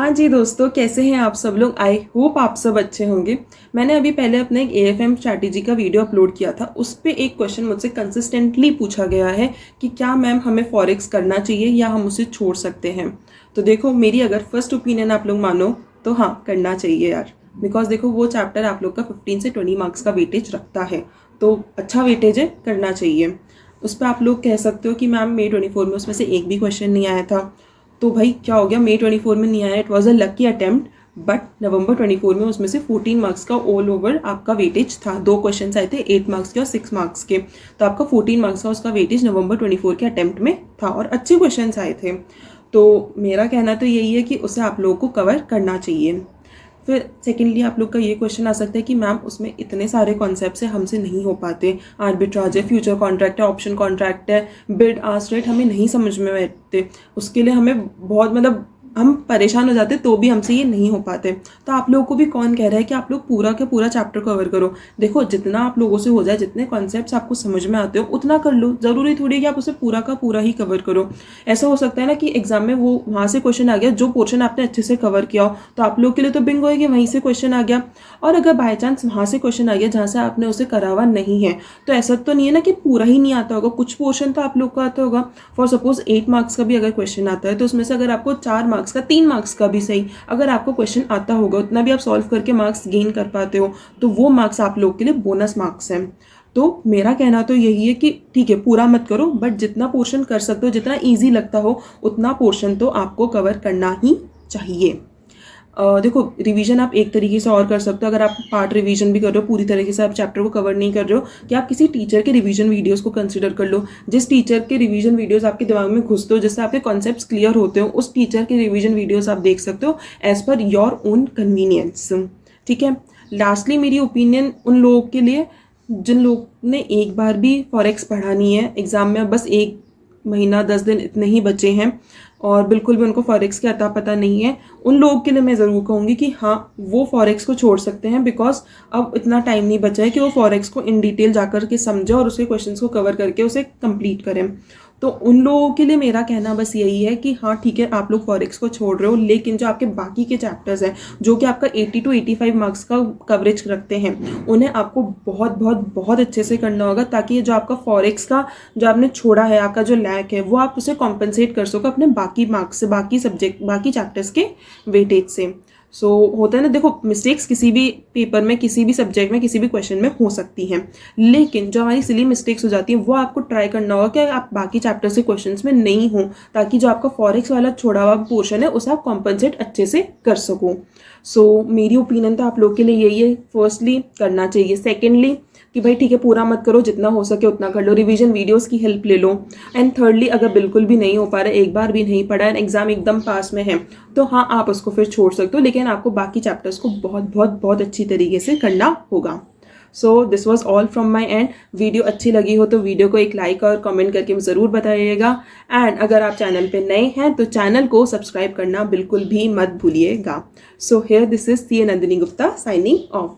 हाँ जी दोस्तों, कैसे हैं आप सब लोग। आई होप आप सब अच्छे होंगे। मैंने अभी पहले अपने एक एएफएम स्ट्रैटेजी का वीडियो अपलोड किया था। उस पे एक क्वेश्चन मुझसे कंसिस्टेंटली पूछा गया है कि क्या मैम हमें फॉरेक्स करना चाहिए या हम उसे छोड़ सकते हैं। तो देखो, मेरी अगर फर्स्ट ओपिनियन आप लोग मानो तो हाँ, करना चाहिए यार। बिकॉज देखो, वो चैप्टर आप लोग का 15 से 20 मार्क्स का वेटेज रखता है, तो अच्छा वेटेज है, करना चाहिए। उस पर आप लोग कह सकते हो कि मैम May 24 में उसमें से एक भी क्वेश्चन नहीं आया था। तो भाई क्या हो गया, May 24 में नहीं आया, it was a lucky attempt. But November 24 में उसमें से 14 मार्क्स का ऑल ओवर आपका वेटेज था। 2 क्वेश्चन आए थे, 8 मार्क्स के और 6 मार्क्स के। तो आपका 14 मार्क्स का उसका वेटेज November 24 के अटेम्प्ट में था और अच्छे क्वेश्चन आए थे। तो मेरा कहना तो यही है कि उसे आप लोगों को कवर करना चाहिए। फिर सेकेंडली आप लोग का ये क्वेश्चन आ सकता है कि मैम उसमें इतने सारे कॉन्सेप्ट्स हैं, हमसे नहीं हो पाते। आर्बिट्राज है, फ्यूचर कॉन्ट्रैक्ट है, ऑप्शन कॉन्ट्रैक्ट है, बिड आस्क रेट हमें नहीं समझ में बैठते। उसके लिए हमें बहुत हम परेशान हो जाते, तो भी हमसे ये नहीं हो पाते। तो आप लोगों को भी कौन कह रहा है कि आप लोग पूरा का पूरा चैप्टर कवर करो। देखो, जितना आप लोगों से हो जाए, जितने कॉन्सेप्ट्स आपको समझ में आते हो उतना कर लो। ज़रूरी थोड़ी कि आप उसे पूरा का पूरा ही कवर करो। ऐसा हो सकता है ना कि एग्जाम में वो वहाँ से क्वेश्चन आ गया, जो पोर्शन आपने अच्छे से कवर किया हो, तो आप लोग के लिए तो बिंग होएगी, वहीं से क्वेश्चन आ गया। और अगर बाय चांस वहाँ से क्वेश्चन आ गया जहाँ से आपने उसे करा हुआ नहीं है, तो ऐसा तो नहीं है ना कि पूरा ही नहीं आता होगा, कुछ पोर्शन तो आप लोग का आता होगा। फॉर सपोज 8 मार्क्स का भी अगर क्वेश्चन आता है, तो उसमें से अगर आपको 4 मार्क्स का, 3 मार्क्स का भी सही अगर आपको क्वेश्चन आता होगा, उतना भी आप सॉल्व करके मार्क्स गेन कर पाते हो, तो वो मार्क्स आप लोग के लिए बोनस मार्क्स हैं। तो मेरा कहना तो यही है कि ठीक है, पूरा मत करो, बट जितना पोर्शन कर सकते हो, जितना ईजी लगता हो, उतना पोर्शन तो आपको कवर करना ही चाहिए। देखो, रिवीजन आप एक तरीके से और कर सकते हो। अगर आप पार्ट रिवीजन भी कर रहे हो, पूरी तरीके से आप चैप्टर को कवर नहीं कर रहे हो, कि आप किसी टीचर के रिवीजन वीडियोस को कंसिडर कर लो। जिस टीचर के रिवीजन वीडियोस आपके दिमाग में घुसते हो, जिससे आपके कॉन्सेप्ट्स क्लियर होते हो, उस टीचर के रिवीजन वीडियोस आप देख सकते हो as per your own convenience. ठीक है। लास्टली मेरी ओपिनियन उन लोगों के लिए जिन लोग ने एक बार भी फॉरेक्स पढ़ा नहीं है, एग्जाम में बस 1 महीना 10 दिन इतने ही बचे हैं और बिल्कुल भी उनको फॉरेक्स का अता पता नहीं है, उन लोगों के लिए मैं ज़रूर कहूँगी कि हाँ, वो फॉरेक्स को छोड़ सकते हैं। बिकॉज अब इतना टाइम नहीं बचा है कि वो फॉरेक्स को इन डिटेल जाकर के समझे और उसके क्वेश्चंस को कवर करके उसे कंप्लीट करें। तो उन लोगों के लिए मेरा कहना बस यही है कि हाँ ठीक है, आप लोग फॉरेक्स को छोड़ रहे हो, लेकिन जो आपके बाकी के चैप्टर्स हैं, जो कि आपका 80 to 85 मार्क्स का कवरेज रखते हैं, उन्हें आपको बहुत बहुत बहुत अच्छे से करना होगा, ताकि जो आपका फॉरेक्स का जो आपने छोड़ा है, आपका जो लैक है, वो आप उसे कॉम्पनसेट कर सको अपने बाकी मार्क्स से, बाकी सब्जेक्ट, बाकी चैप्टर्स के वेटेज से। सो होता है ना, देखो, मिस्टेक्स किसी भी पेपर में, किसी भी सब्जेक्ट में, किसी भी क्वेश्चन में हो सकती हैं, लेकिन जो हमारी सिली मिस्टेक्स हो जाती हैं, वो आपको ट्राई करना होगा कि आप बाकी चैप्टर से क्वेश्चंस में नहीं हो, ताकि जो आपका फॉरेक्स वाला छोड़ा हुआ पोर्शन है उसे आप कॉम्पनसेट अच्छे से कर सको। सो मेरी ओपिनियन तो आप लोग के लिए यही है, फर्स्टली करना चाहिए। सेकेंडली कि भाई ठीक है, पूरा मत करो, जितना हो सके उतना कर लो, रिवीजन वीडियोस की हेल्प ले लो। एंड थर्डली, अगर बिल्कुल भी नहीं हो पा रहा है, एक बार भी नहीं पढ़ा है, एग्जाम एकदम पास में है, तो हाँ, आप उसको फिर छोड़ सकते हो, लेकिन आपको बाकी चैप्टर्स को बहुत बहुत बहुत अच्छी तरीके से करना होगा। So this was all from my and. Video अच्छी लगी हो तो वीडियो को एक लाइक और कमेंट करके ज़रूर बताइएगा। एंड अगर आप चैनल पे नए हैं तो चैनल को सब्सक्राइब करना बिल्कुल भी मत भूलिएगा। So here this is C Nandini Gupta signing of.